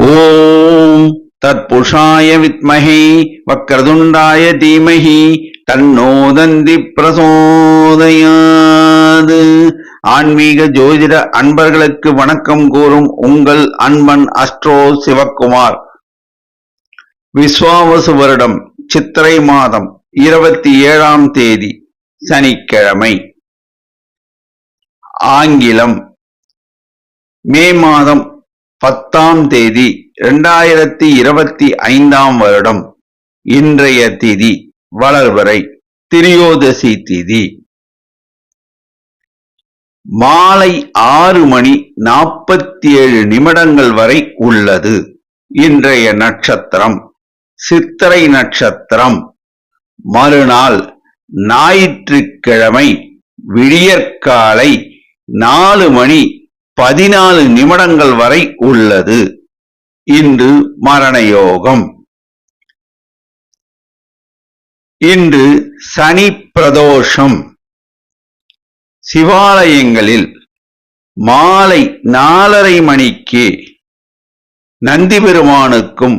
ஓம் தத்புருஷாய வித்மஹே வக்ரதுண்டாய தீமஹி தன்னோ தந்தி பிரசோதயாது. ஆன்மீக ஜோதிட அன்பர்களுக்கு வணக்கம் கூறும் உங்கள் அன்பன் அஸ்ட்ரோ சிவக்குமார். விஸ்வாவசு வருடம் சித்திரை மாதம் 27ஆம் தேதி சனிக்கிழமை, ஆங்கிலம் மே மாதம் 10ஆம் தேதி 2025ஆம் வருடம். இன்றைய திதி வளர்வரை, திரியோதசி திதி. மாலை 6:47 வரை உள்ளது. இன்றைய நட்சத்திரம் சித்திரை நட்சத்திரம். மறுநாள் ஞாயிற்றுக்கிழமை விடியற்காலை 4:14 வரை உள்ளது. இன்று மரணயோகம். இன்று சனி பிரதோஷம். சிவாலயங்களில் மாலை 4:30 மணிக்கு நந்தி பெருமானுக்கும்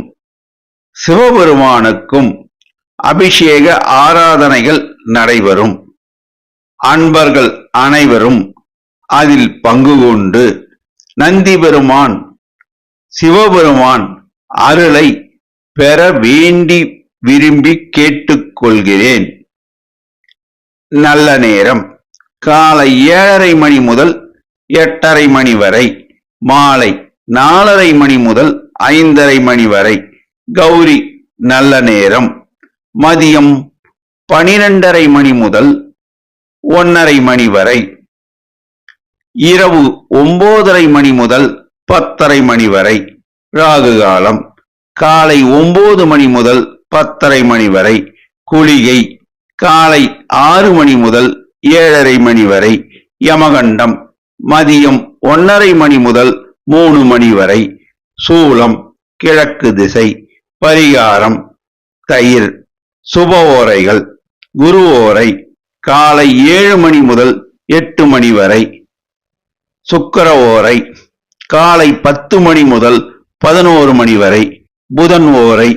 சிவபெருமானுக்கும் அபிஷேக ஆராதனைகள் நடைபெறும். அன்பர்கள் அனைவரும் அதில் பங்கு கொண்டு நந்தி பெருமான் சிவபெருமான் அருளை பெற வேண்டி விரும்பி கேட்டுக்கொள்கிறேன். நல்ல நேரம் காலை 7:30 மணி முதல் 8:30 மணி வரை, மாலை 4:30 மணி முதல் 5:30 மணி வரை. கௌரி நல்ல நேரம் மதியம் 12:30 மணி முதல் 1:30 மணி வரை. இரவு 9:30 மணி முதல் 10:30 மணி வரை. ராகு காலம் காலை 9 மணி முதல் 10:30 மணி வரை. குளிகை காலை 6 மணி முதல் 7:30 மணி வரை. யமகண்டம் மதியம் 1:30 மணி முதல் 3 மணி வரை. சூலம் கிழக்கு திசை. பரிகாரம் தயிர். சுப ஓரைகள் குரு ஓரை காலை 7 மணி முதல் 8 மணி வரை. சுக்கிர ஓரை காலை 10 மணி முதல் 11 மணி வரை. புதன் ஓரை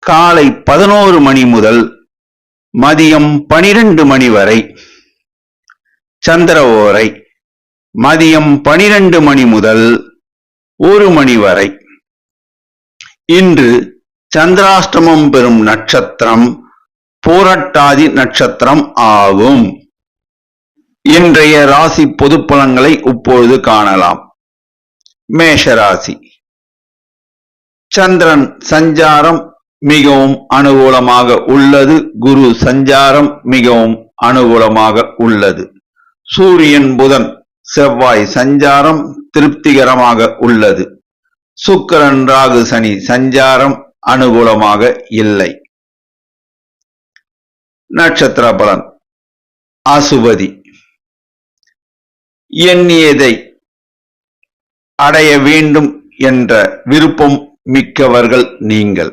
காலை 11 மணி முதல் மதியம் 12 மணி வரை. சந்திர ஓரை மதியம் 12 மணி முதல் 1 மணி வரை. இன்று சந்திராஷ்டமம் பெறும் நட்சத்திரம் பூரட்டாதி நட்சத்திரம் ஆகும். இன்றைய ராசி பொது பலன்களை இப்பொழுது காணலாம். மேஷராசி. சந்திரன் சஞ்சாரம் மிகவும் அனுகூலமாக உள்ளது. குரு சஞ்சாரம் மிகவும் அனுகூலமாக உள்ளது. சூரியன் புதன் செவ்வாய் சஞ்சாரம் திருப்திகரமாக உள்ளது. சுக்கிரன் ராகு சனி சஞ்சாரம் அனுகூலமாக இல்லை. நட்சத்திர பலன். அசுபதி. எண்ணியதை அடைய வேண்டும் என்ற விருப்பம் மிக்கவர்கள் நீங்கள்.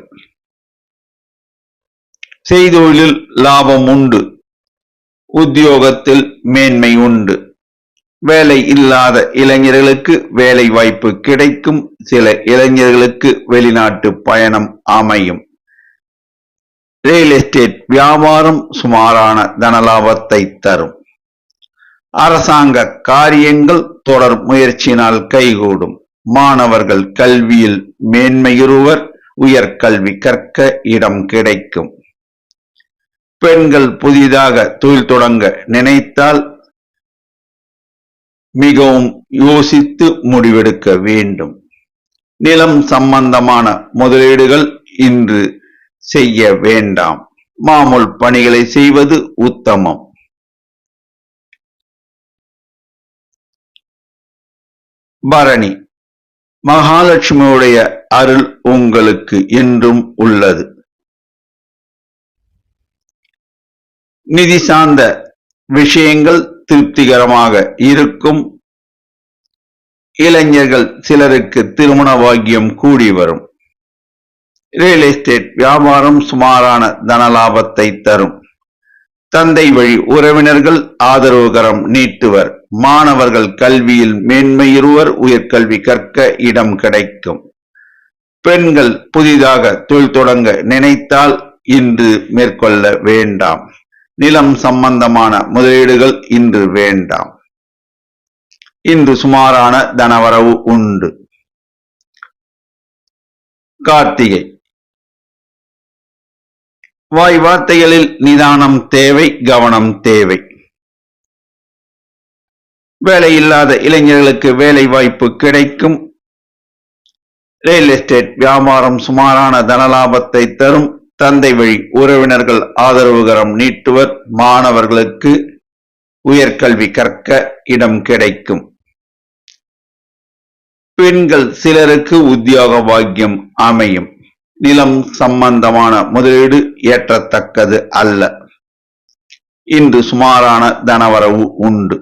செய்தொழிலில் லாபம் உண்டு. உத்தியோகத்தில் மேன்மை உண்டு. வேலை இல்லாத இளைஞர்களுக்கு வேலை வாய்ப்பு கிடைக்கும். சில இளைஞர்களுக்கு வெளிநாட்டு பயணம் அமையும். ரியல் எஸ்டேட் வியாபாரம் சுமாரான தனலாபத்தை தரும். அரசாங்க காரியங்கள் தொடர் முயற்சியினால் கைகூடும். மாணவர்கள் கல்வியில் மேன்மையுறுவர். உயர்கல்வி கற்க இடம் கிடைக்கும். பெண்கள் புதிதாக தொழில் தொடங்க நினைத்தால் மிகவும் யோசித்து முடிவெடுக்க வேண்டும். நிலம் சம்பந்தமான முதலீடுகள் இன்று செய்ய வேண்டாம். மாமூல் பணிகளை செய்வது உத்தமம். பரணி. மகாலட்சுமியுடைய அருள் உங்களுக்கு என்றும் உள்ளது. நிதி சார்ந்த விஷயங்கள் திருப்திகரமாக இருக்கும். இளைஞர்கள் சிலருக்கு திருமண பாக்கியம் கூடி வரும். ரியல் எஸ்டேட் வியாபாரம் சுமாரான தனலாபத்தை தரும். தந்தை வழி உறவினர்கள் ஆதரவுகரம் நீட்டுவர். மாணவர்கள் கல்வியில் மேன்மையுறுவர். உயர்கல்வி கற்க இடம் கிடைக்கும். பெண்கள் புதிதாக தொழில் தொடங்க நினைத்தால் இன்று மேற்கொள்ள வேண்டாம். நிலம் சம்பந்தமான முதலீடுகள் இன்று வேண்டாம். இன்று சுமாரான தனவரவு உண்டு. கார்த்திகை. வாய் வார்த்தைகளில் நிதானம் தேவை, கவனம் தேவை. வேலை இல்லாத இளைஞர்களுக்கு வேலை வாய்ப்பு கிடைக்கும். ரியல் எஸ்டேட் வியாபாரம் சுமாரான தனலாபத்தை தரும். தந்தை வழி உறவினர்கள் ஆதரவுகரம் நீட்டுவர். மாணவர்களுக்கு உயர்கல்வி கற்க இடம் கிடைக்கும். பெண்கள் சிலருக்கு உத்தியோக பாக்கியம் அமையும். நிலம் சம்பந்தமான முதலீடு ஏற்றத்தக்கது அல்ல. இன்று சுமாரான தனவரவு உண்டு.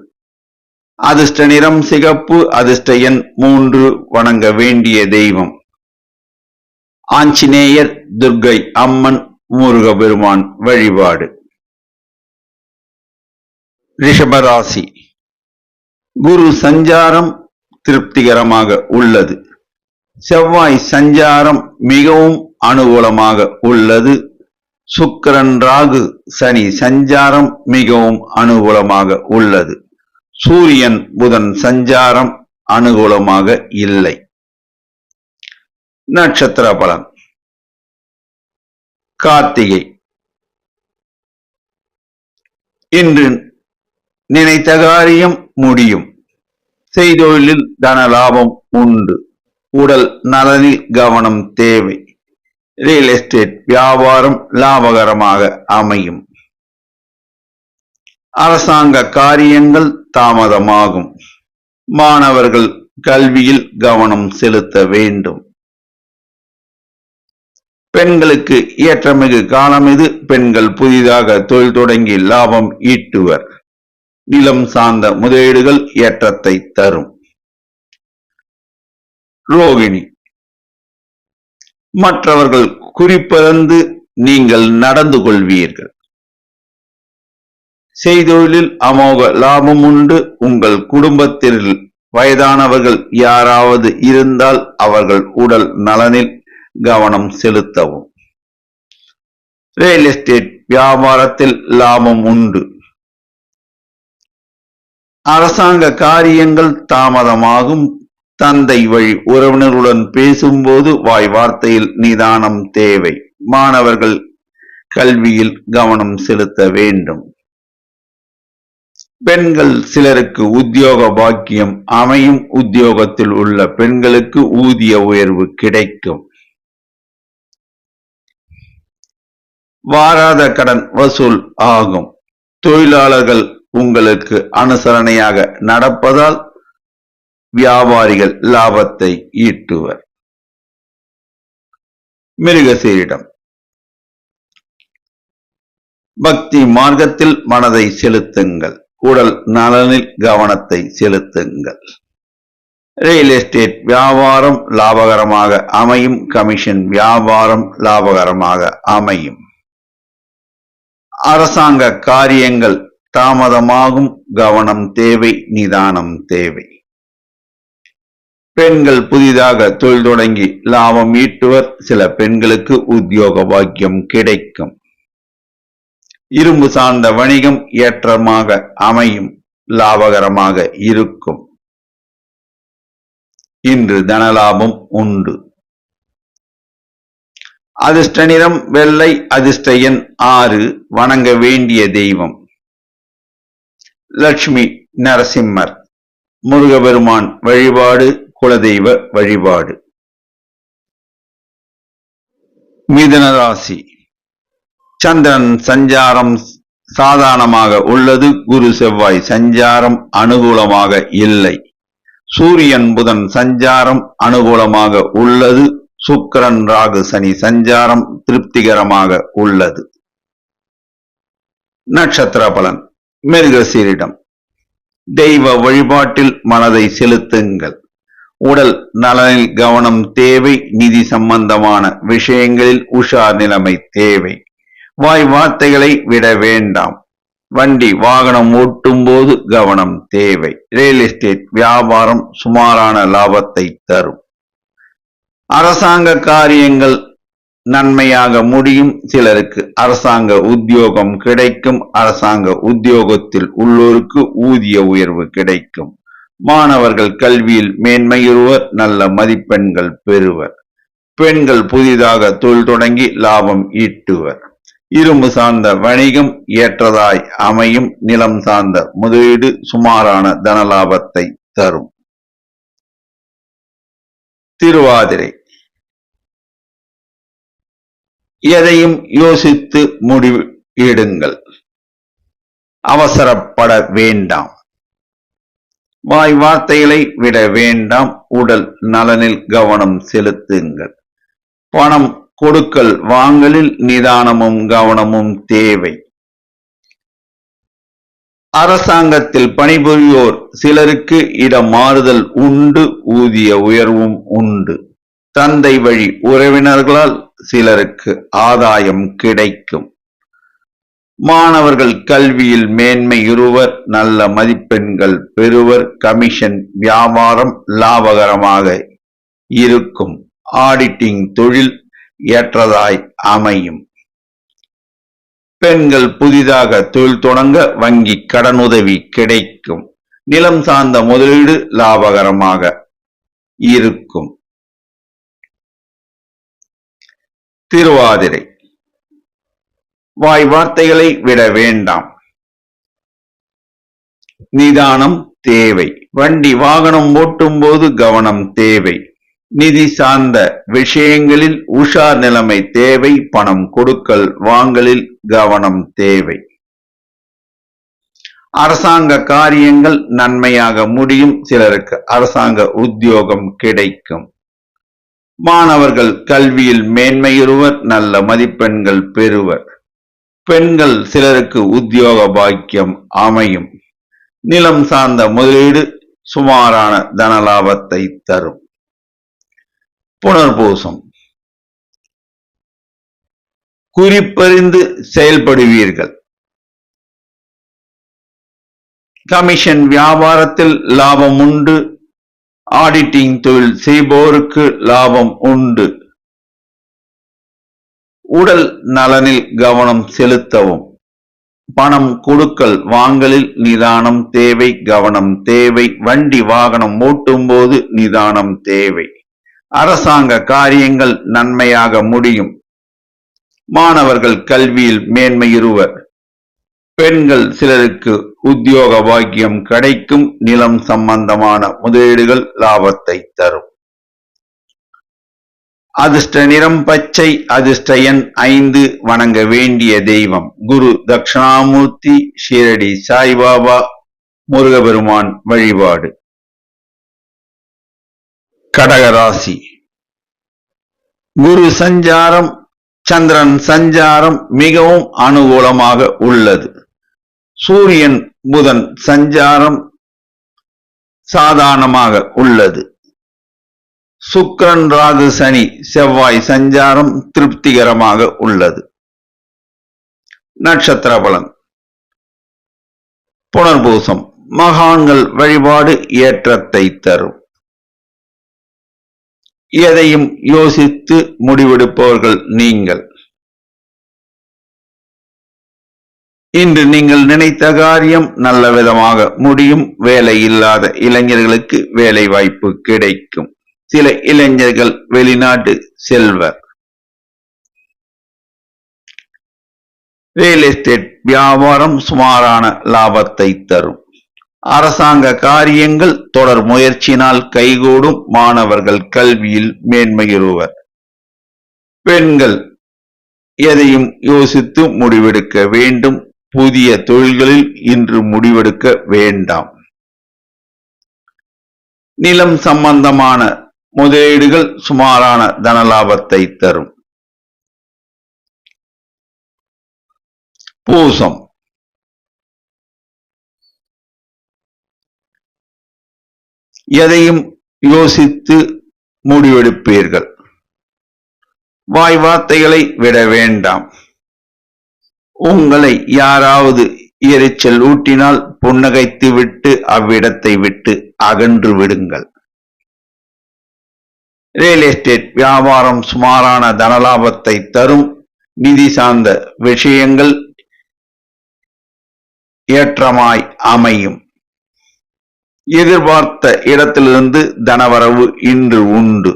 அதிர்ஷ்ட நிறம் சிகப்பு. அதிர்ஷ்ட எண் 3. வணங்க வேண்டிய தெய்வம் ஆஞ்சநேயர், துர்க்கை அம்மன், முருகபெருமான் வழிபாடு. ரிஷபராசி. குரு சஞ்சாரம் திருப்திகரமாக உள்ளது. செவ்வாய் சஞ்சாரம் மிகவும் அனுகூலமாக உள்ளது. சுக்கிரன், ராகு, சனி சஞ்சாரம் மிகவும் அனுகூலமாக உள்ளது. சூரியன், புதன் சஞ்சாரம் அனுகூலமாக இல்லை. நட்சத்திர பலன். கார்த்திகை. இன்று நினைத்த காரியம் முடியும். செய்தொழிலில் தன லாபம் உண்டு. உடல் நலனில் கவனம் தேவை. ரியல் எஸ்டேட் வியாபாரம் லாபகரமாக அமையும். அரசாங்க காரியங்கள் தாமதமாகும். மாணவர்கள் கல்வியில் கவனம் செலுத்த வேண்டும். பெண்களுக்கு ஏற்றமிகு காலம் இது. பெண்கள் புதிதாக தொழில் தொடங்கி லாபம் ஈட்டுவர். நிலம் சார்ந்த முதலீடுகள் ஏற்றத்தை தரும். ரோகிணி. மற்றவர்கள் குறிப்பிறந்து நீங்கள் நடந்து கொள்வீர்கள். செய்தொழிலில் அமோக லாபம் உண்டு. உங்கள் குடும்பத்தில் வயதானவர்கள் யாராவது இருந்தால் அவர்கள் உடல் நலனில் கவனம் செலுத்தவும். ரியல் எஸ்டேட் வியாபாரத்தில் லாபம் உண்டு. அரசாங்க காரியங்கள் தாமதமாகும். தந்தை வழி உறவினர்களுடன் பேசும்போது வாய் வார்த்தையில் நிதானம் தேவை. மாணவர்கள் கல்வியில் கவனம் செலுத்த வேண்டும். பெண்கள் சிலருக்கு உத்தியோக பாக்கியம் அமையும். உத்தியோகத்தில் உள்ள பெண்களுக்கு ஊதிய உயர்வு கிடைக்கும். வாராத கடன் வசூல் ஆகும். தொழிலாளர்கள் உங்களுக்கு அனுசரணையாக நடப்பதால் வியாபாரிகள் லாபத்தை ஈட்டுவர். மிருகசீரிடம். பக்தி மார்க்கத்தில் மனதை செலுத்துங்கள். உடல் நலனில் கவனத்தை செலுத்துங்கள். ரியல் எஸ்டேட் வியாபாரம் லாபகரமாக அமையும். கமிஷன் வியாபாரம் லாபகரமாக அமையும். அரசாங்க காரியங்கள் தாமதமாகும். கவனம் தேவை, நிதானம் தேவை. பெண்கள் புதிதாக தொழில் தொடங்கி லாபம் ஈட்டுவர். சில பெண்களுக்கு உத்தியோக பாக்கியம் கிடைக்கும். இரும்பு சார்ந்த வணிகம் ஏற்றமாக அமையும். லாபகரமாக இருக்கும். இன்று தனலாபம் உண்டு. அதிர்ஷ்ட நிறம் வெள்ளை. அதிர்ஷ்ட எண் 6. வணங்க வேண்டிய தெய்வம் லட்சுமி நரசிம்மர், முருகபெருமான் வழிபாடு, குலதெய்வ வழிபாடு. மிதுன ராசி. சந்திரன் சஞ்சாரம் சாதாரணமாக உள்ளது. குரு செவ்வாய் சஞ்சாரம் அனுகூலமாக இல்லை. சூரியன் புதன் சஞ்சாரம் அனுகூலமாக உள்ளது. சுக்கிரன் ராகு சனி சஞ்சாரம் திருப்திகரமாக உள்ளது. நட்சத்திர பலன். மிருகசீரிடம். தெய்வ வழிபாட்டில் மனதை செலுத்துங்கள். உடல் நலனில் கவனம் தேவை. நிதி சம்பந்தமான விஷயங்களில் உஷார் நிலைமை தேவை. வாய் வார்த்தைகளை விட வேண்டாம். வண்டி வாகனம் ஓட்டும் போது கவனம் தேவை. ரியல் எஸ்டேட் வியாபாரம் சுமாரான லாபத்தை தரும். அரசாங்க காரியங்கள் நன்மையாக முடியும். சிலருக்கு அரசாங்க உத்தியோகம் கிடைக்கும். அரசாங்க உத்தியோகத்தில் உள்ளோருக்கு ஊதிய உயர்வு கிடைக்கும். மாணவர்கள் கல்வியில் மேன்மையுறுவர். நல்ல மதிப்பெண்கள் பெறுவர். பெண்கள் புதிதாக தொழில் தொடங்கி லாபம் ஈட்டுவர். இரும்பு சார்ந்த வணிகம் ஏற்றதாய் அமையும். நிலம் சார்ந்த முதலீடு சுமாரான தனலாபத்தை தரும். திருவாதிரை எதையும் யோசித்து முடிவு எடுங்கள். அவசரப்பட வேண்டாம். வாய் வார்த்தைகளை விட வேண்டாம். உடல் நலனில் கவனம் செலுத்துங்கள். பணம் கொடுக்கல் வாங்கலில் நிதானமும் கவனமும் தேவை. அரசாங்கத்தில் பணிபுரியோர் சிலருக்கு இடம் மாறுதல் உண்டு. ஊதிய உயர்வும் உண்டு. தந்தை வழி உறவினர்களால் சிலருக்கு ஆதாயம் கிடைக்கும். மாணவர்கள் கல்வியில் மேன்மையுறுவர். நல்ல மதிப்பெண்கள் பெறுவர். கமிஷன் வியாபாரம் லாபகரமாக இருக்கும். ஆடிட்டிங் தொழில் ஏற்றதாய் அமையும். பெண்கள் புதிதாக தொழில் தொடங்க வங்கி கடனுதவி கிடைக்கும். நிலம் சார்ந்த முதலீடு லாபகரமாக இருக்கும். திருவாதிரை வாய் வார்த்தைகளை விட வேண்டாம். நிதானம் தேவை. வண்டி வாகனம் ஓட்டும் போது கவனம் தேவை. நிதி சார்ந்த விஷயங்களில் உஷார் நிலைமை தேவை. பணம் கொடுக்கல் வாங்கலில் கவனம் தேவை. அரசாங்க காரியங்கள் நன்மையாக முடியும். சிலருக்கு அரசாங்க உத்தியோகம் கிடைக்கும். மாணவர்கள் கல்வியில் மேன்மையுறுவர். நல்ல மதிப்பெண்கள் பெறுவர். பெண்கள் சிலருக்கு உத்தியோக பாக்கியம் அமையும். நிலம் சார்ந்த முதலீடு சுமாரான தனலாபத்தை தரும். புனர்பூசம் குறிப்பறிந்து செயல்படுவீர்கள். கமிஷன் வியாபாரத்தில் லாபம் உண்டு. ஆடிட்டிங் தொழில் செய்பவருக்கு லாபம் உண்டு. உடல் நலனில் கவனம் செலுத்தவும். பணம் கொடுக்கல் வாங்கலில் நிதானம் தேவை. கவனம் தேவை. வண்டி வாகனம் ஓட்டும் போது நிதானம் தேவை. அரசாங்க காரியங்கள் நன்மையாக முடியும். மாணவர்கள் கல்வியில் மேன்மையுறுவர். பெண்கள் சிலருக்கு உத்தியோக பாக்கியம் கிடைக்கும். நிலம் சம்பந்தமான முதலீடுகள் லாபத்தை தரும். அதிர்ஷ்ட நிறம் பச்சை. அதிர்ஷ்ட எண் 5. வணங்க வேண்டிய தெய்வம் குரு தட்சிணாமூர்த்தி, ஷீரடி சாய்பாபா, முருகபெருமான் வழிபாடு. கடகராசி குரு சஞ்சாரம், சந்திரன் சஞ்சாரம் மிகவும் அனுகூலமாக உள்ளது. சூரியன் புதன் சஞ்சாரம் சாதாரணமாக உள்ளது. சுக்கிரன் ராகு சனி செவ்வாய் சஞ்சாரம் திருப்திகரமாக உள்ளது. நட்சத்திர பலன் புனர்பூசம். மகான்கள் வழிபாடு ஏற்றத்தை தரும். எதையும் யோசித்து முடிவெடுப்பவர்கள் நீங்கள். இன்று நீங்கள் நினைத்த காரியம் நல்ல விதமாக முடியும். வேலை இல்லாத இளைஞர்களுக்கு வேலை வாய்ப்பு கிடைக்கும். சில இளைஞர்கள் வெளிநாட்டு செல்வர். ரியல் எஸ்டேட் வியாபாரம் சுமாரான லாபத்தை தரும். அரசாங்க காரியங்கள் தொடர் முயற்சியினால் கைகூடும். மாணவர்கள் கல்வியில் மேன்மையுறுவர். பெண்கள் எதையும் யோசித்து முடிவெடுக்க வேண்டும். புதிய தொழில்களில் இன்று முடிவெடுக்க வேண்டாம். நிலம் சம்பந்தமான முதலீடுகள் சுமாரான தனலாபத்தை தரும். பூசம் எதையும் யோசித்து முடிவெடுப்பீர்கள். வாய் வார்த்தைகளை விட வேண்டாம். உங்களை யாராவது எரிச்சல் ஊட்டினால் புன்னகைத்து விட்டு அவ்விடத்தை விட்டு அகன்று விடுங்கள். ரியல் எஸ்டேட் வியாபாரம் சுமாரான தனலாபத்தை தரும். நிதி சார்ந்த விஷயங்கள் ஏற்றமாய் அமையும். எதிர்பார்த்த இடத்திலிருந்து தனவரவு இன்று உண்டு.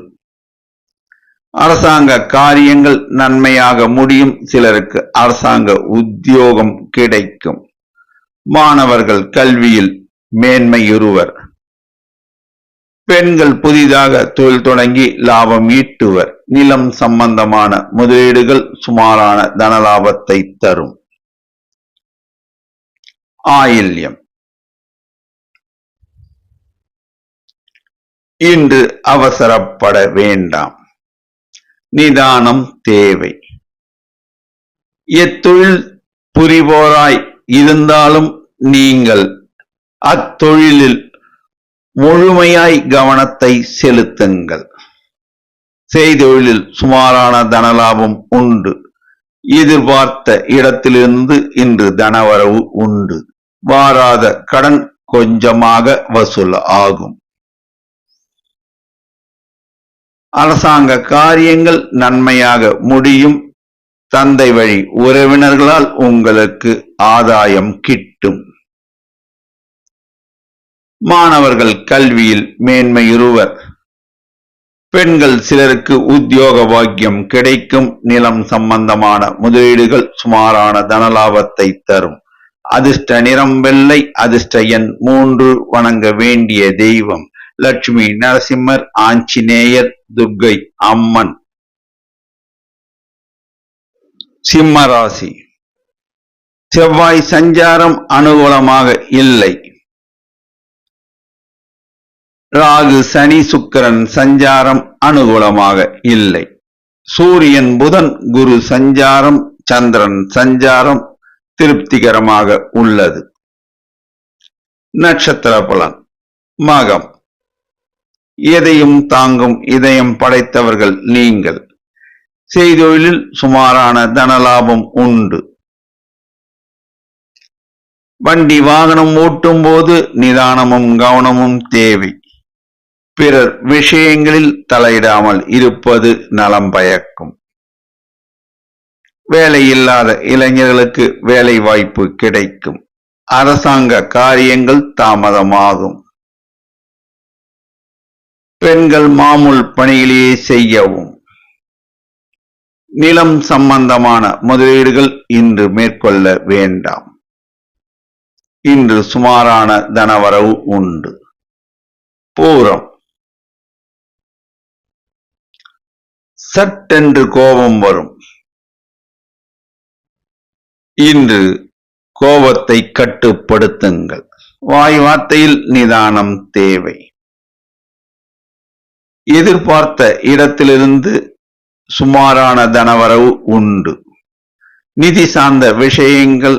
அரசாங்க காரியங்கள் நன்மையாக முடியும். சிலருக்கு அரசாங்க உத்தியோகம் கிடைக்கும். மாணவர்கள் கல்வியில் மேன்மையுறுவர். பெண்கள் புதிதாக தொழில் தொடங்கி லாபம் ஈட்டுவர். நிலம் சம்பந்தமான முதலீடுகள் சுமாரான தனலாபத்தை தரும். ஆயில்யம் இன்று அவசரப்பட வேண்டாம். நிதானம் தேவை. எத்தொழில் புரிவோராய் இருந்தாலும் நீங்கள் அத்தொழிலில் முழுமையாய் கவனத்தை செலுத்துங்கள். செய்தொழிலில் சுமாரான தனலாபம் உண்டு. எதிர்பார்த்த இடத்திலிருந்து இன்று தனவரவு உண்டு. வாராத கடன் கொஞ்சமாக வசூல் ஆகும். அரசாங்க காரியங்கள் நன்மையாக முடியும். தந்தை வழி உறவினர்களால் உங்களுக்கு ஆதாயம் கிட்டும். மாணவர்கள் கல்வியில் மேன்மையுறுவர். பெண்கள் சிலருக்கு உத்தியோக பாக்கியம் கிடைக்கும். நிலம் சம்பந்தமான முதலீடுகள் சுமாரான தனலாபத்தை தரும். அதிர்ஷ்ட நிறம் வெள்ளை. அதிர்ஷ்ட எண் 3. வணங்க வேண்டிய தெய்வம் லட்சுமி நரசிம்மர், ஆஞ்சநேயர், துர்க்கை அம்மன். சிம்மராசி. செவ்வாய் சஞ்சாரம் அனுகூலமாக இல்லை. ராகு சனி சுக்கிரன் சஞ்சாரம் அனுகூலமாக இல்லை. சூரியன் புதன் குரு சஞ்சாரம் சந்திரன் சஞ்சாரம் திருப்திகரமாக உள்ளது. நட்சத்திர பலன். மகம். எதையும் தாங்கும் இதயம் படைத்தவர்கள் நீங்கள். செய்தொழிலில் சுமாரான தனலாபம் உண்டு. வண்டி வாகனம் ஓட்டும் போது நிதானமும் கவனமும் தேவை. பிறர் விஷயங்களில் தலையிடாமல் இருப்பது நலம் பயக்கும். வேலை இல்லாத இளைஞர்களுக்கு வேலை வாய்ப்பு கிடைக்கும். அரசாங்க காரியங்கள் தாமதமாகும். பெண்கள் மாமூல் பணிகளையே செய்யவும். நிலம் சம்பந்தமான முதலீடுகள் இன்று மேற்கொள்ள வேண்டாம். இன்று சுமாரான தனவரவு உண்டு. பூரம். சட்டென்று கோபம் வரும். இன்று கோபத்தை கட்டுப்படுத்துங்கள். வாய் வார்த்தையில் நிதானம் தேவை. எதிர்பார்த்த இடத்திலிருந்து சுமாரான தனவரவு உண்டு. நிதி சார்ந்த விஷயங்கள்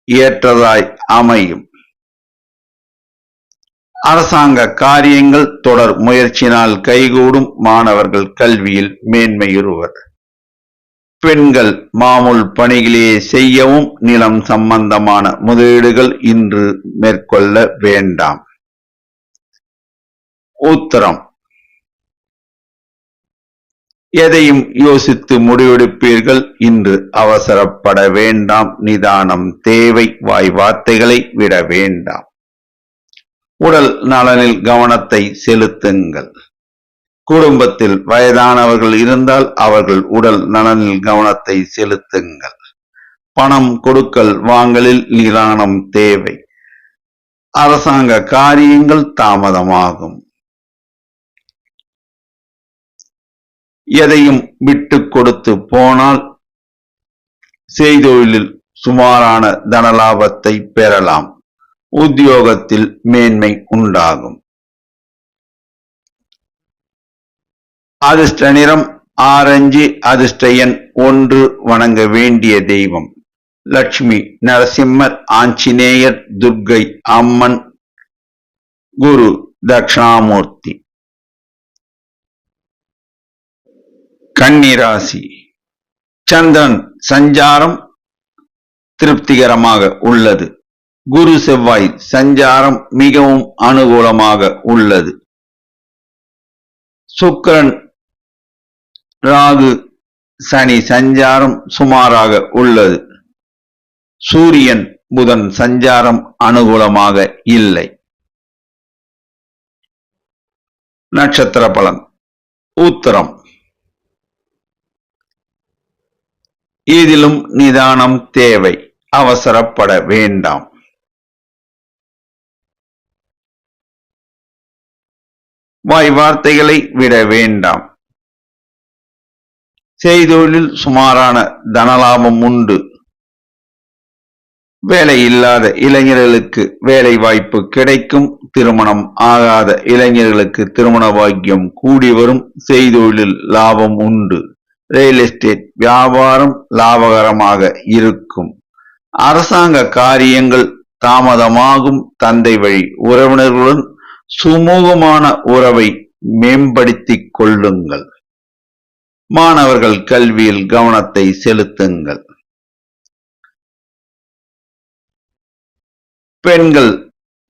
ஏற்றதாய் அமையும். அரசாங்க காரியங்கள் தொடர் முயற்சினால் கைகூடும். மாணவர்கள் கல்வியில் மேன்மையுறுவர். பெண்கள் மாமூல் பணிகளையே செய்யவும். நிலம் சம்பந்தமான முதலீடுகள் இன்று மேற்கொள்ள வேண்டாம். உத்திரம். எதையும் யோசித்து முடிவெடுப்பீர்கள். இன்று அவசரப்பட வேண்டாம். நிதானம் தேவை. வாய் வார்த்தைகளை விட வேண்டாம். உடல் நலனில் கவனத்தை செலுத்துங்கள். குடும்பத்தில் வயதானவர்கள் இருந்தால் அவர்கள் உடல் நலனில் கவனத்தை செலுத்துங்கள். பணம் கொடுக்கல் வாங்கலில் நிதானம் தேவை. அரசாங்க காரியங்கள் தாமதமாகும். எதையும் விட்டு கொடுத்து போனால் செய்தொழிலில் சுமாரான தனலாபத்தை பெறலாம். உத்தியோகத்தில் மேன்மை உண்டாகும். அதிர்ஷ்ட நிறம் ஆரஞ்சு. அதிர்ஷ்ட எண் 1. வணங்க வேண்டிய தெய்வம் லட்சுமி நரசிம்மர், ஆஞ்சநேயர், துர்க்கை அம்மன், குரு தட்சிணாமூர்த்தி. கன்னிராசி. சந்திரன் சஞ்சாரம் திருப்திகரமாக உள்ளது. குரு செவ்வாய் சஞ்சாரம் மிகவும் அனுகூலமாக உள்ளது. சுக்கிரன் ராகு சனி சஞ்சாரம் சுமாராக உள்ளது. சூரியன் புதன் சஞ்சாரம் அனுகூலமாக இல்லை. நட்சத்திர பலன். உத்திரம். இதிலும் நிதானம் தேவை, அவசரப்பட வேண்டாம். வாய் வார்த்தைகளை விட வேண்டாம். செய்தொழில் சுமாரான தனலாபம் உண்டு. வேலை இல்லாத இளைஞர்களுக்கு வேலை வாய்ப்பு கிடைக்கும். திருமணம் ஆகாத இளைஞர்களுக்கு திருமண பாக்கியம் கூடி வரும். செய்தொழில் லாபம் உண்டு. ரியல் எஸ்டேட் வியாபாரம் லாபகரமாக இருக்கும். அரசாங்க காரியங்கள் தாமதமாகும். தந்தை வழி உறவினர்களுடன் சுமூகமான உறவை மேம்படுத்திக் கொள்ளுங்கள். மாணவர்கள் கல்வியில் கவனத்தை செலுத்துங்கள். பெண்கள்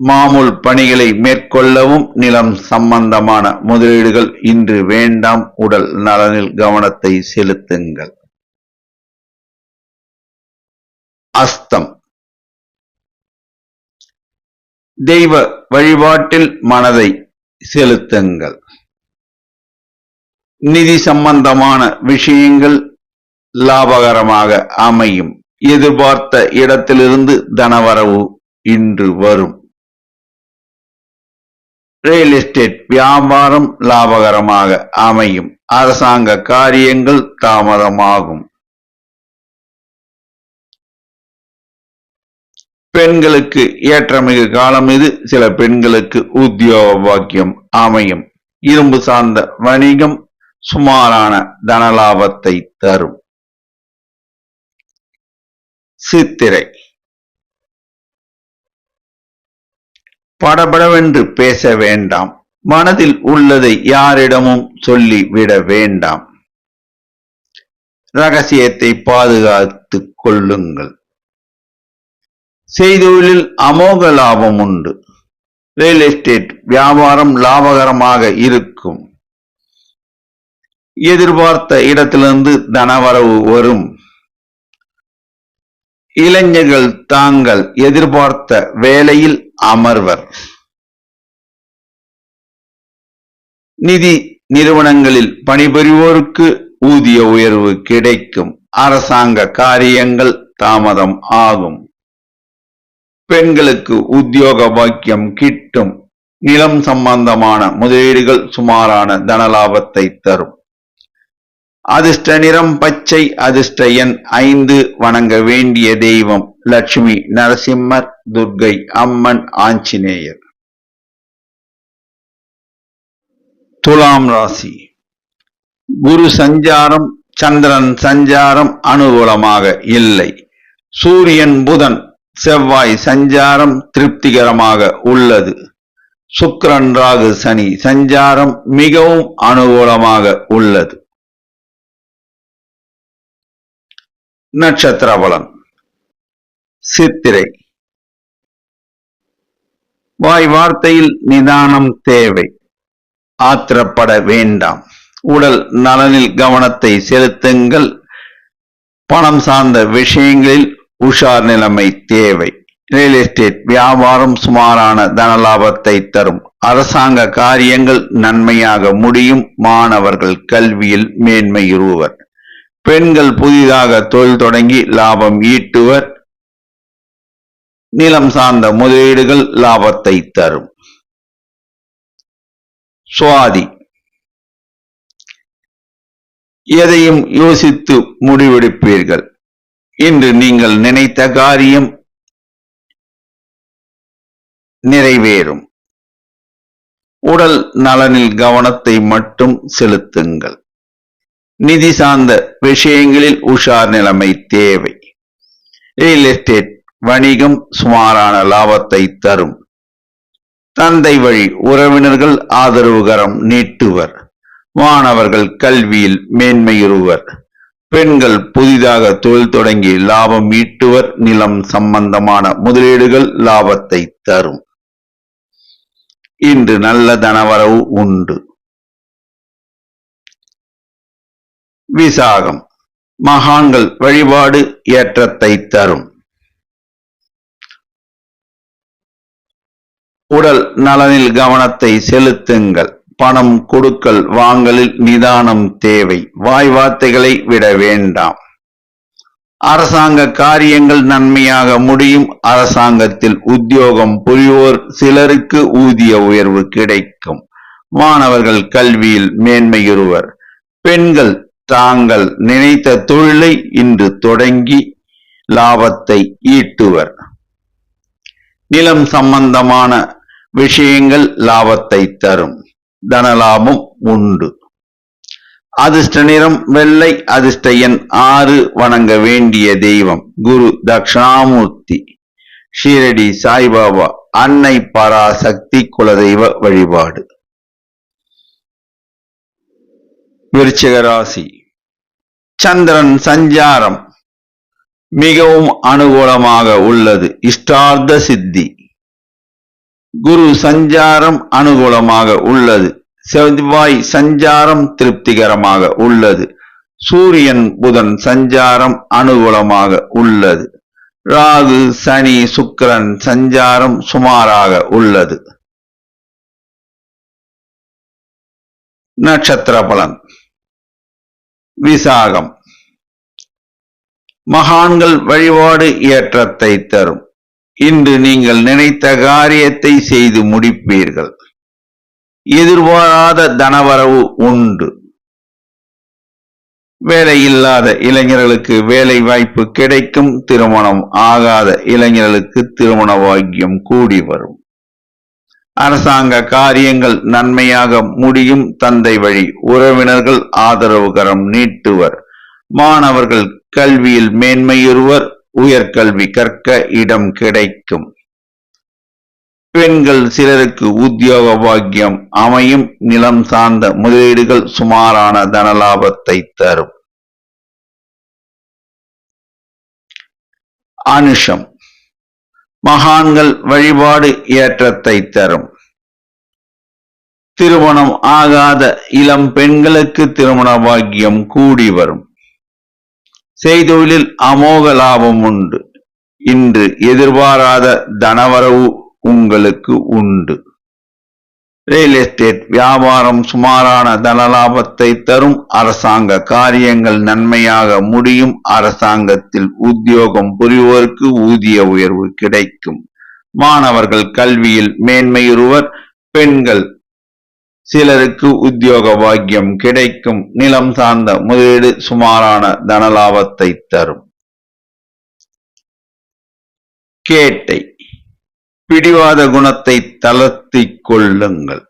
மாமூல் பணிகளை மேற்கொள்ளவும். நிலம் சம்பந்தமான முதலீடுகள் இன்று வேண்டாம். உடல் நலனில் கவனத்தை செலுத்துங்கள். அஸ்தம். தெய்வ வழிபாட்டில் மனதை செலுத்துங்கள். நிதி சம்பந்தமான விஷயங்கள் லாபகரமாக அமையும். எதிர்பார்த்த இடத்திலிருந்து தனவரவு இன்று வரும். ரியல் எஸ்டேட் வியாபாரம் லாபகரமாக அமையும். அரசாங்க காரியங்கள் தாமதமாகும். பெண்களுக்கு ஏற்றமிகு காலம் இது. சில பெண்களுக்கு உத்தியோக பாக்கியம் அமையும். இரும்பு சார்ந்த வணிகம் சுமாரான தனலாபத்தை தரும். சித்திரை. படபடவென்று பேச வேண்டாம். மனதில் உள்ளதை யாரிடமும் சொல்லி விட வேண்டாம். ரகசியத்தை பாதுகாத்துக் கொள்ளுங்கள். செய்தொழிலில் அமோக லாபம் உண்டு. ரியல் எஸ்டேட் வியாபாரம் லாபகரமாக இருக்கும். எதிர்பார்த்த இடத்திலிருந்து தனவரவு வரும். இளைஞர்கள் தாங்கள் எதிர்பார்த்த வேலையில் அமர்வர். நிதி நிறுவனங்களில் பணிபுரிவோருக்கு ஊதிய உயர்வு கிடைக்கும். அரசாங்க காரியங்கள் தாமதம் ஆகும். பெண்களுக்கு உத்தியோக பாக்கியம் கிட்டும். நிலம் சம்பந்தமான முதலீடுகள் சுமாரான தனலாபத்தை தரும். அதிர்ஷ்ட நிறம் பச்சை. அதிர்ஷ்ட எண் 5. வணங்க வேண்டிய தெய்வம் லட்சுமி நரசிம்மர், துர்க்கை அம்மன், ஆஞ்சநேயர். துலாம் ராசி. குரு சஞ்சாரம் சந்திரன் சஞ்சாரம் அனுகூலமாக இல்லை. சூரியன் புதன் செவ்வாய் சஞ்சாரம் திருப்திகரமாக உள்ளது. சுக்கிரன் ராகு சனி சஞ்சாரம் மிகவும் அனுகூலமாக உள்ளது. நட்சத்திர பலன். சித்திரை. வாய் வார்த்தையில் நிதானம் தேவை, ஆத்திரப்பட வேண்டாம். உடல் நலனில் கவனத்தை செலுத்துங்கள். பணம் சார்ந்த விஷயங்களில் உஷார் நிலைமை தேவை. ரியல் எஸ்டேட் வியாபாரம் சுமாரான தனலாபத்தை தரும். அரசாங்க காரியங்கள் நன்மையாக முடியும். மாணவர்கள் கல்வியில் மேன்மையுறுவர். பெண்கள் புதிதாக தொழில் தொடங்கி லாபம் ஈட்டுவர். நிலம் சார்ந்த முதலீடுகள் லாபத்தை தரும். சுவாதி. எதையும் யோசித்து முடிவெடுப்பீர்கள். இன்று நீங்கள் நினைத்த காரியம் நிறைவேறும். உடல் நலனில் கவனத்தை மட்டும் செலுத்துங்கள். நிதி சார்ந்த விஷயங்களில் உஷார் நிலைமை தேவை. ரியல் எஸ்டேட் வணிகம் சுமாரான லாபத்தை தரும். தந்தை வழி உறவினர்கள் ஆதரவுகரம் நீட்டுவர். மாணவர்கள் கல்வியில் மேன்மையுறுவர். பெண்கள் புதிதாக தொழில் தொடங்கி லாபம் ஈட்டுவர். நிலம் சம்பந்தமான முதலீடுகள் லாபத்தை தரும். இன்று நல்ல தனவரவு உண்டு. விசாகம் மகான்கள் வழிபாடு ஏற்றத்தை தரும். உடல் நலனில் கவனத்தை செலுத்துங்கள். பணம் கொடுக்கல் வாங்கலில் நிதானம் தேவை. வாய் வார்த்தைகளை விட வேண்டாம். அரசாங்க காரியங்கள் நன்மையாக முடியும். அரசாங்கத்தில் உத்தியோகம் புரிவோர் சிலருக்கு ஊதிய உயர்வு கிடைக்கும். மாணவர்கள் கல்வியில் மேன்மையுறுவர். பெண்கள் தாங்கள் நினைத்த தொழிலை இன்று தொடங்கி லாபத்தை ஈட்டுவர். நிலம் சம்பந்தமான விஷயங்கள் லாபத்தை தரும். தனலாபம் உண்டு. அதிர்ஷ்ட நிறம் வெள்ளை. அதிர்ஷ்ட எண் 6. வணங்க வேண்டிய தெய்வம் குரு தட்சிணாமூர்த்தி, ஷீரடி சாய்பாபா, அன்னை பராசக்தி குலதெய்வ வழிபாடு. விருச்சிக ராசி. சந்திரன் சஞ்சாரம் மிகவும் அனுகூலமாக உள்ளது. இஷ்டார்த்த சித்தி. குரு சஞ்சாரம் அனுகூலமாக உள்ளது. செவ்வாய் சஞ்சாரம் திருப்திகரமாக உள்ளது. சூரியன் புதன் சஞ்சாரம் அனுகூலமாக உள்ளது. ராகு சனி சுக்கிரன் சஞ்சாரம் சுமாராக உள்ளது. நட்சத்திர பலன். விசாகம் மகான்கள் வழிபாடு ஏற்றத்தை தரும். இன்று நீங்கள் நினைத்த காரியத்தை செய்து முடிப்பீர்கள். எதிர்பாராத தனவரவு உண்டு. வேலை இல்லாத இளைஞர்களுக்கு வேலை வாய்ப்பு கிடைக்கும். திருமணம் ஆகாத இளைஞர்களுக்கு திருமண பாக்கியம் கூடி வரும். அரசாங்க காரியங்கள் நன்மையாக முடியும். தந்தை வழி உறவினர்கள் ஆதரவுகரம் நீட்டுவர். மாணவர்கள் கல்வியில் மேன்மையுறுவர். உயர்கல்வி கற்க இடம் கிடைக்கும். பெண்கள் சிலருக்கு உத்தியோக பாக்கியம் அமையும். நிலம் சார்ந்த முதலீடுகள் சுமாரான தனலாபத்தை தரும். அனுஷம் மகான்கள் வழிபாடு ஏற்றத்தை தரும். திருமணம் ஆகாத இளம் பெண்களுக்கு திருமண பாக்கியம் கூடி வரும். செய்தொழிலில் அமோக லாபம் உண்டு. இன்று எதிர்பாராத தனவரவு உங்களுக்கு உண்டு. ரியல் எஸ்டேட் வியாபாரம் சுமாரான தனலாபத்தை தரும். அரசாங்க காரியங்கள் நன்மையாக முடியும். அரசாங்கத்தில் உத்தியோகம் புரிவோருக்கு ஊதிய உயர்வு கிடைக்கும். மாணவர்கள் கல்வியில் மேன்மையுறுவர். பெண்கள் சிலருக்கு உத்தியோக பாக்கியம் கிடைக்கும். நிலம் சார்ந்த முதலீடு சுமாரான தனலாபத்தை தரும். கேட்டை பிடிவாத குணத்தை தளர்த்திக் கொள்ளுங்கள்.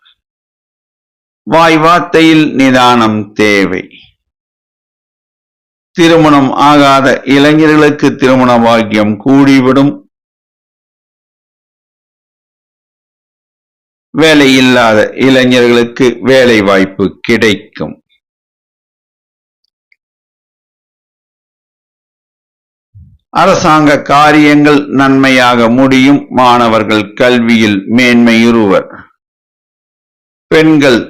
வாய் வார்த்தையில் நிதானம் தேவை. திருமணம் ஆகாத இளைஞர்களுக்கு திருமண பாக்கியம் கூடிவிடும். வேலை இல்லாத இளைஞர்களுக்கு வேலை வாய்ப்பு கிடைக்கும். அரசாங்க காரியங்கள் நன்மையாக முடியும். மாணவர்கள் கல்வியில் மேன்மையுறுவர். பெண்கள்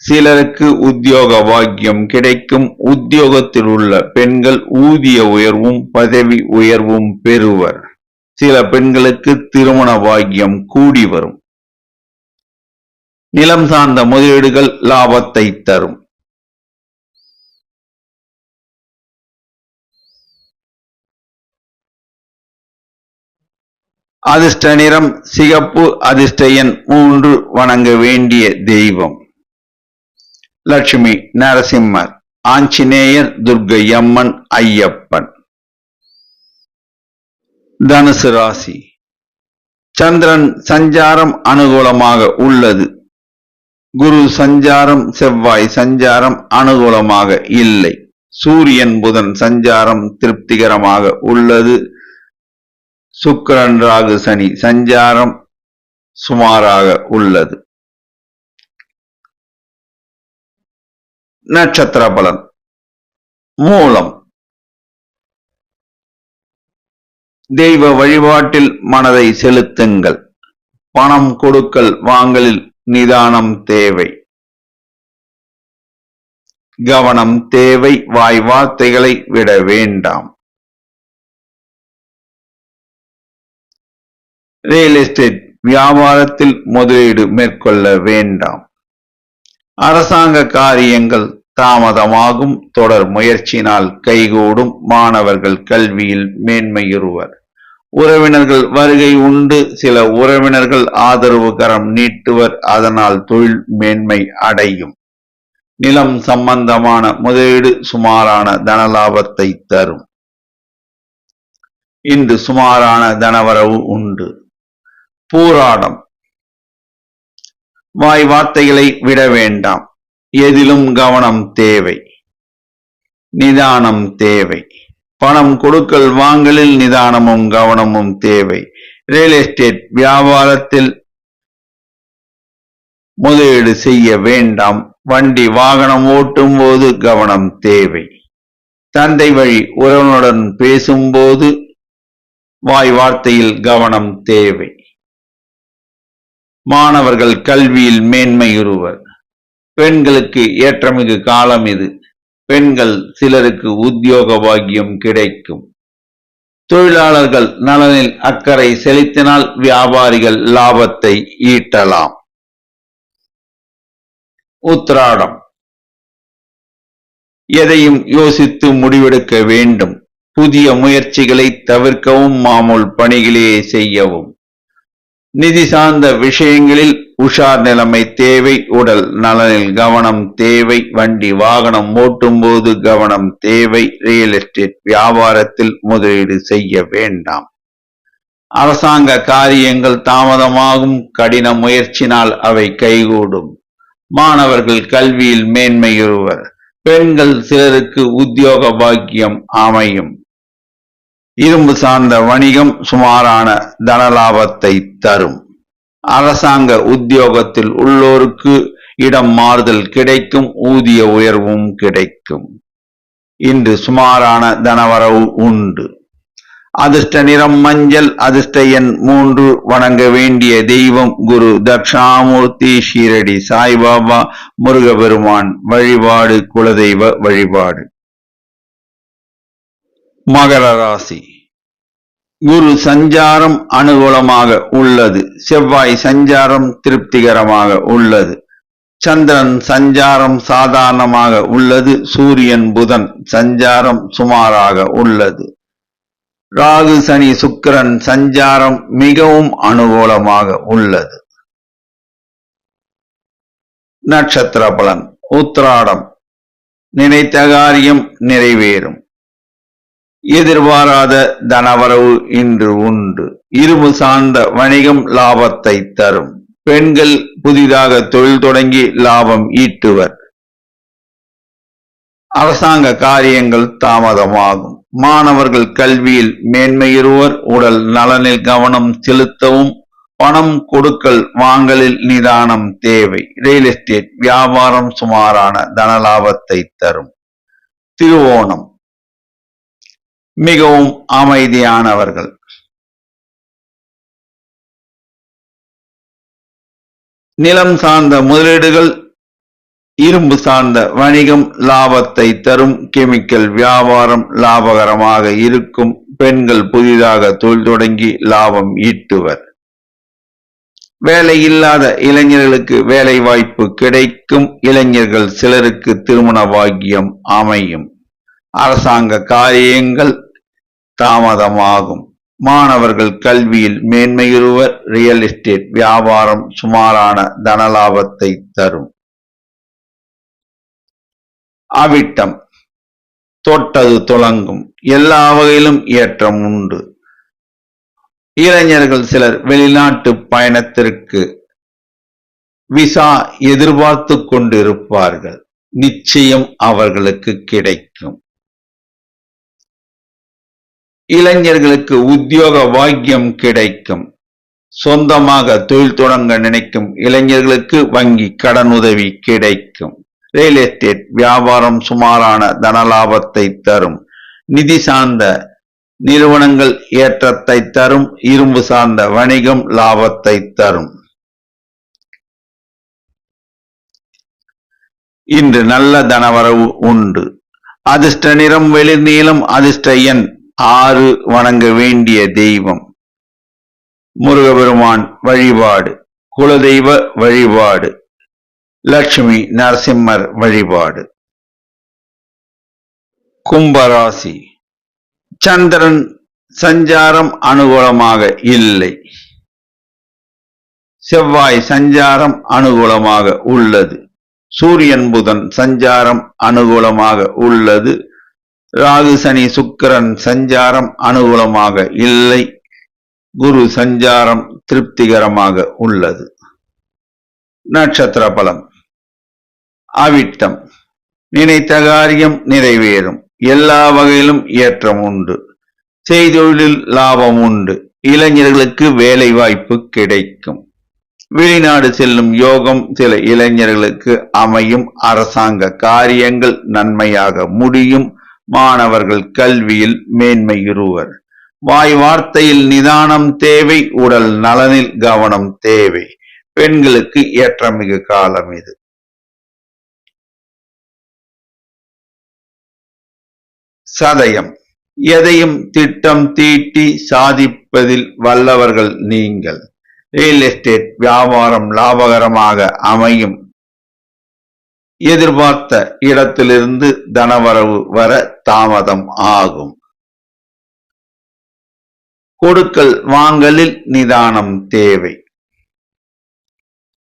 சிலருக்கு உத்தியோக பாக்கியம் கிடைக்கும். உத்தியோகத்தில் உள்ள பெண்கள் ஊதிய உயர்வும் பதவி உயர்வும் பெறுவர். சில பெண்களுக்கு திருமண பாக்கியம் கூடி வரும். நிலம் சார்ந்த முதலீடுகள் லாபத்தை தரும். அதிர்ஷ்ட நிறம் சிகப்பு. அதிர்ஷ்ட எண் 3. வணங்க வேண்டிய தெய்வம் லட்சுமி நரசிம்மர், ஆஞ்சநேயர், துர்க்கையம்மன், ஐயப்பன். தனுசு ராசி. சந்திரன் சஞ்சாரம் அனுகூலமாக உள்ளது. குரு சஞ்சாரம் செவ்வாய் சஞ்சாரம் அனுகூலமாக இல்லை. சூரியன் புதன் சஞ்சாரம் திருப்திகரமாக உள்ளது. சுக்கிரன் ராகு சனி சஞ்சாரம் சுமாராக உள்ளது. நட்சத்திர பலன். மூலம். தெய்வ வழிபாட்டில் மனதை செலுத்துங்கள். பணம் கொடுக்கல் வாங்கலில் நிதானம் தேவை. கவனம் தேவை. வாய் வார்த்தைகளை விட வேண்டாம். ரியல் எஸ்டேட் வியாபாரத்தில் முதலீடு மேற்கொள்ள வேண்டாம். அரசாங்க காரியங்கள் தாமதமாகும். தொடர் முயற்சியினால் கைகூடும். மாணவர்கள் கல்வியில் மேன்மையுறுவர். உறவினர்கள் வருகை உண்டு. சில உறவினர்கள் ஆதரவு கரம் நீட்டுவர். அதனால் தொழில் மேன்மை அடையும். நிலம் சம்பந்தமான முதலீடு சுமாரான தனலாபத்தை தரும். இன்று சுமாரான தனவரவு உண்டு. போராடம். வாய் வார்த்தைகளை விட வேண்டாம். எதிலும் கவனம் தேவை. நிதானம் தேவை. பணம் கொடுக்கல் வாங்கலில் நிதானமும் கவனமும் தேவை. ரியல் எஸ்டேட் வியாபாரத்தில் முதலீடு செய்ய வேண்டாம். வண்டி வாகனம் ஓட்டும் போது கவனம் தேவை. தந்தை வழி உறவினருடன் பேசும்போது வாய் வார்த்தையில் கவனம் தேவை. மாணவர்கள் கல்வியில் மேன்மையுறுவர். பெண்களுக்கு ஏற்றமிகு காலம் இது. பெண்கள் சிலருக்கு உத்தியோக பாக்கியம் கிடைக்கும். தொழிலாளர்கள் நலனில் அக்கறை செலுத்தினால் வியாபாரிகள் லாபத்தை ஈட்டலாம். உத்திராடம். எதையும் யோசித்து முடிவெடுக்க வேண்டும். புதிய முயற்சிகளை தவிர்க்கவும் மாமூல் பணிகளையே செய்யவும். நிதி சார்ந்த விஷயங்களில் உஷார் நிலைமை தேவை. உடல் நலனில் கவனம் தேவை. வண்டி வாகனம் ஓட்டும் போது கவனம் தேவை. ரியல் எஸ்டேட் வியாபாரத்தில் முதலீடு செய்ய வேண்டாம். அரசாங்க காரியங்கள் தாமதமாகும். கடின முயற்சினால் அவை கைகூடும். மாணவர்கள் கல்வியில் மேன்மையுறுவர். பெண்கள் சிலருக்கு உத்தியோக பாக்கியம் அமையும். இரும்பு சார்ந்த வணிகம் சுமாரான தனலாபத்தை தரும். அரசாங்க உத்தியோகத்தில் உள்ளோருக்கு இடம் மாறுதல் கிடைக்கும். ஊதிய உயர்வும் கிடைக்கும். இன்று சுமாரான தனவரவு உண்டு. அதிர்ஷ்ட நிறம் மஞ்சள். அதிர்ஷ்ட எண் 3. வணங்க வேண்டிய தெய்வம் குரு தட்சிணாமூர்த்தி, ஷீரடி சாய்பாபா, முருகபெருமான் வழிபாடு குலதெய்வ வழிபாடு. மகர ராசி. குரு சஞ்சாரம் அனுகூலமாக உள்ளது. செவ்வாய் சஞ்சாரம் திருப்திகரமாக உள்ளது. சந்திரன் சஞ்சாரம் சாதாரணமாக உள்ளது. சூரியன் புதன் சஞ்சாரம் சுமாராக உள்ளது. ராகு சனி சுக்கிரன் சஞ்சாரம் மிகவும் அனுகூலமாக உள்ளது. நட்சத்திர பலன். உத்திராடம். நினைத்த காரியம் நிறைவேறும். எதிர்பாராத தனவரவு இன்று உண்டு. இரும்பு சார்ந்த வணிகம் லாபத்தை தரும். பெண்கள் புதிதாக தொழில் தொடங்கி லாபம் ஈட்டுவர். அரசாங்க காரியங்கள் தாமதமாகும். மாணவர்கள் கல்வியில் மேன்மையுறுவர். உடல் நலனில் கவனம் செலுத்தவும் பணம் கொடுக்கல் வாங்கலில் நிதானம் தேவை. ரியல் எஸ்டேட் வியாபாரம் சுமாரான தனலாபத்தை தரும். திருவோணம். மிகவும் அமைதியானவர்கள். நிலம் சார்ந்த முதலீடுகள், இரும்பு சார்ந்த வணிகம் லாபத்தை தரும். கெமிக்கல் வியாபாரம் லாபகரமாக இருக்கும். பெண்கள் புதிதாக தொழில் தொடங்கி லாபம் ஈட்டுவர். வேலை இல்லாத இளைஞர்களுக்கு வேலை வாய்ப்பு கிடைக்கும். இளைஞர்கள் சிலருக்கு திருமண பாக்கியம் அமையும். அரசாங்க காரியங்கள் தாமதமாகும். மாணவர்கள் கல்வியில் மேன்மையுறுவர். ரியல் எஸ்டேட் வியாபாரம் சுமாரான தனலாபத்தை தரும். அவிட்டம். தொட்டது துலங்கும். எல்லா வகையிலும் ஏற்றம் உண்டு. இளைஞர்கள் சிலர் வெளிநாட்டு பயணத்திற்கு விசா எதிர்பார்த்து கொண்டிருப்பார்கள். நிச்சயம் அவர்களுக்கு கிடைக்கும். இளைஞர்களுக்கு உத்தியோக பாக்கியம் கிடைக்கும். சொந்தமாக தொழில் தொடங்க நினைக்கும் இளைஞர்களுக்கு வங்கி கடனுதவி கிடைக்கும். ரியல் எஸ்டேட் வியாபாரம் சுமாரான தனலாபத்தை தரும். நிதி சார்ந்த நிறுவனங்கள் ஏற்றத்தை தரும். இரும்பு சார்ந்த வணிகம் லாபத்தை தரும். இன்று நல்ல தனவரவு உண்டு. அதிர்ஷ்ட நிறம் வெளிர் நீலம். அதிர்ஷ்ட எண் 6. வணங்க வேண்டிய தெய்வம் முருகபெருமான் வழிபாடு. குலதெய்வ வழிபாடு லட்சுமி நரசிம்மர் வழிபாடு. கும்பராசி. சந்திரன் சஞ்சாரம் அனுகூலமாக இல்லை. செவ்வாய் சஞ்சாரம் அனுகூலமாக உள்ளது. சூரியன் புதன் சஞ்சாரம் அனுகூலமாக உள்ளது. ராகு சனி சுக்கிரன் சஞ்சாரம் அனுகூலமாக இல்லை. குரு சஞ்சாரம் திருப்திகரமாக உள்ளது. நட்சத்திர பலம். அவிட்டம். நினைத்த காரியம் நிறைவேறும். எல்லா வகையிலும் ஏற்றம் உண்டு. செய்தொழிலில் லாபம் உண்டு. இளைஞர்களுக்கு வேலை வாய்ப்பு கிடைக்கும். வெளிநாடு செல்லும் யோகம் சில இளைஞர்களுக்கு அமையும். அரசாங்க காரியங்கள் நன்மையாக முடியும். மாணவர்கள் கல்வியில் மேன்மையுறுவர். வாய் வார்த்தையில் நிதானம் தேவை. உடல் நலனில் கவனம் தேவை. பெண்களுக்கு ஏற்றமிகு காலம் இது. சதயம். எதையும் திட்டம் தீட்டி சாதிப்பதில் வல்லவர்கள் நீங்கள். ரியல் எஸ்டேட் வியாபாரம் லாபகரமாக அமையும். எதிர்பார்த்த இடத்திலிருந்து தனவரவு வர தாமதம் ஆகும். கொடுக்கல் வாங்கலில் நிதானம் தேவை.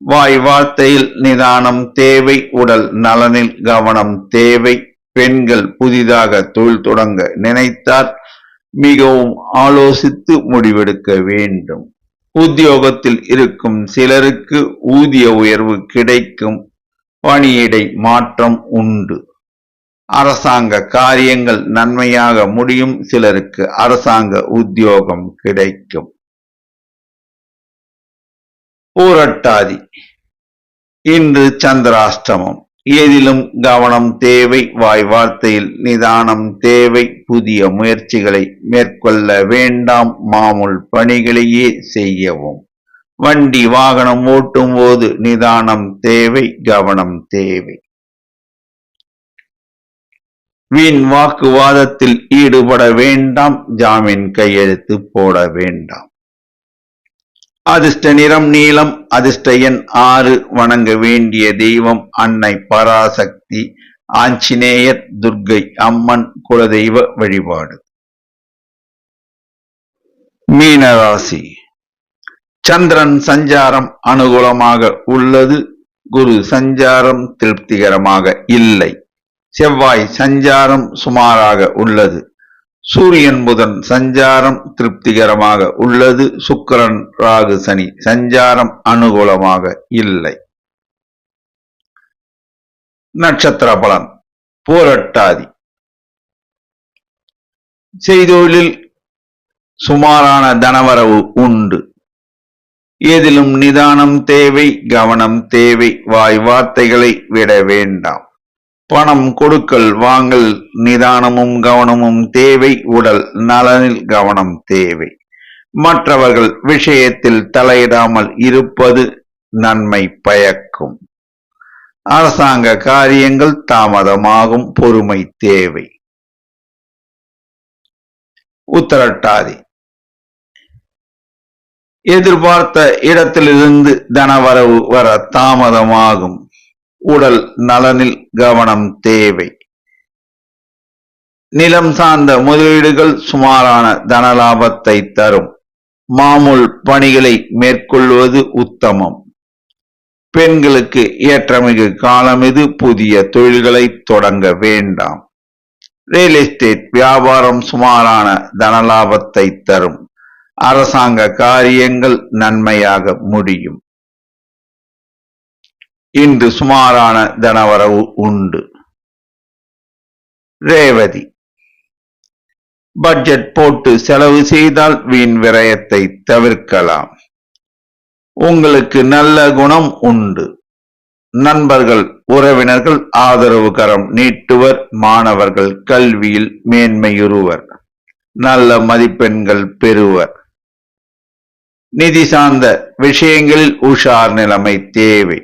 வாய் வார்த்தையில் நிதானம் தேவை. உடல் நலனில் கவனம் தேவை. பெண்கள் புதிதாக தொழில் தொடங்க நினைத்தால் மிகவும் ஆலோசித்து முடிவெடுக்க வேண்டும். உத்தியோகத்தில் இருக்கும் சிலருக்கு ஊதிய உயர்வு கிடைக்கும். பணியிடை மாற்றம் உண்டு. அரசாங்க காரியங்கள் நன்மையாக முடியும். சிலருக்கு அரசாங்க உத்தியோகம் கிடைக்கும். பூரட்டாதி. இன்று சந்திராஷ்டமம். எதிலும் கவனம் தேவை. வாய் வார்த்தையில் நிதானம் தேவை. புதிய முயற்சிகளை மேற்கொள்ள வேண்டாம். மாமூல் பணிகளையே செய்யவும். வண்டி வாகனம் ஓட்டும் போது நிதானம் தேவை. கவனம் தேவை. வீண் வாக்குவாதத்தில் ஈடுபட வேண்டாம். ஜாமீன் கையெழுத்து போட வேண்டாம். அதிர்ஷ்ட நிறம் நீலம். அதிர்ஷ்ட எண் 6. வணங்க வேண்டிய தெய்வம் அன்னை பராசக்தி, ஆஞ்சநேயர், துர்க்கை அம்மன் குலதெய்வ வழிபாடு. மீனராசி. சந்திரன் சஞ்சாரம் அனுகூலமாக உள்ளது. குரு சஞ்சாரம் திருப்திகரமாக இல்லை. செவ்வாய் சஞ்சாரம் சுமாராக உள்ளது. சூரியன் புதன் சஞ்சாரம் திருப்திகரமாக உள்ளது. சுக்கிரன் ராகு சனி சஞ்சாரம் அனுகூலமாக இல்லை. நட்சத்திர பலன். பூரட்டாதி. செய்தொழிலில் சுமாரான தனவரவு உண்டு. எதிலும் நிதானம் தேவை. கவனம் தேவை. வாய் வார்த்தைகளை விட வேண்டாம். பணம் கொடுக்கல் வாங்கல் நிதானமும் கவனமும் தேவை. உடல் நலனில் கவனம் தேவை. மற்றவர்கள் விஷயத்தில் தலையிடாமல் இருப்பது நன்மை பயக்கும். அரசாங்க காரியங்கள் தாமதமாகும். பொறுமை தேவை. உத்திரட்டாதி. எதிர்பார்த்த இடத்திலிருந்து தனவரவு வர தாமதமாகும். உடல் நலனில் கவனம் தேவை. நிலம் சார்ந்த முதலீடுகள் சுமாரான தனலாபத்தை தரும். மாமூல் பணிகளை மேற்கொள்வது உத்தமம். பெண்களுக்கு ஏற்றமிகு காலம் இது. புதிய தொழில்களை தொடங்க வேண்டாம். ரியல் எஸ்டேட் வியாபாரம் சுமாரான தனலாபத்தை தரும். அரசாங்க காரியங்கள் நன்மையாக முடியும். இன்று சுமாரான தனவரவு உண்டு. ரேவதி. பட்ஜெட் போட்டு செலவு செய்தால் வீண் விரயத்தை தவிர்க்கலாம். உங்களுக்கு நல்ல குணம் உண்டு. நண்பர்கள் உறவினர்கள் ஆதரவு கரம் நீட்டுவர். மாணவர்கள் கல்வியில் மேன்மையுறுவர். நல்ல மதிப்பெண்கள் பெறுவர். நிதி சார்ந்த விஷயங்களில் உஷார் நிலைமை தேவை.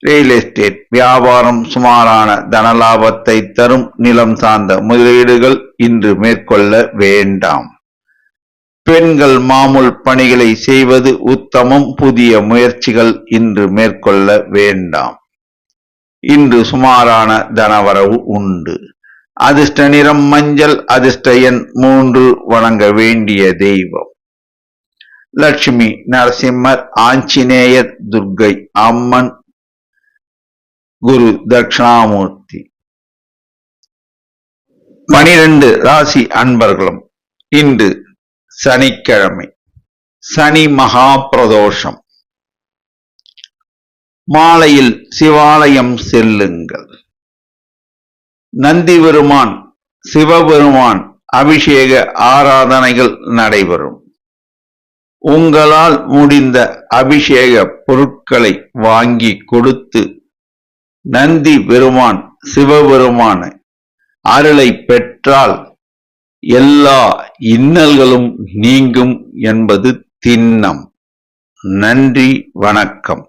ரியல் எஸ்டேட் வியாபாரம் சுமாரான தனலாபத்தை தரும். நிலம் சார்ந்த முதலீடுகள் இன்று மேற்கொள்ள வேண்டாம். பெண்கள் மாமூல் பணிகளை செய்வது உத்தமம். புதிய முயற்சிகள் இன்று மேற்கொள்ள வேண்டாம். இன்று சுமாரான தனவரவு உண்டு. அதிர்ஷ்ட நிறம் மஞ்சள். அதிர்ஷ்ட எண் 3. வணங்க வேண்டிய தெய்வம் லட்சுமி நரசிம்மர், ஆஞ்சநேயர், துர்க்கை அம்மன், குரு தட்சிணாமூர்த்தி. 12 ராசி அன்பர்களும் இன்று சனிக்கிழமை, சனி மகா பிரதோஷம். மாலையில் சிவாலயம் செல்லுங்கள். நந்தி பெருமான், சிவபெருமான் அபிஷேக ஆராதனைகள் நடைபெறும். உங்களால் முடிந்த அபிஷேக பொருட்களை வாங்கி கொடுத்து நந்தி பெருமான், சிவபெருமான அருளை பெற்றால் எல்லா இன்னல்களும் நீங்கும் என்பது திண்ணம். நன்றி, வணக்கம்.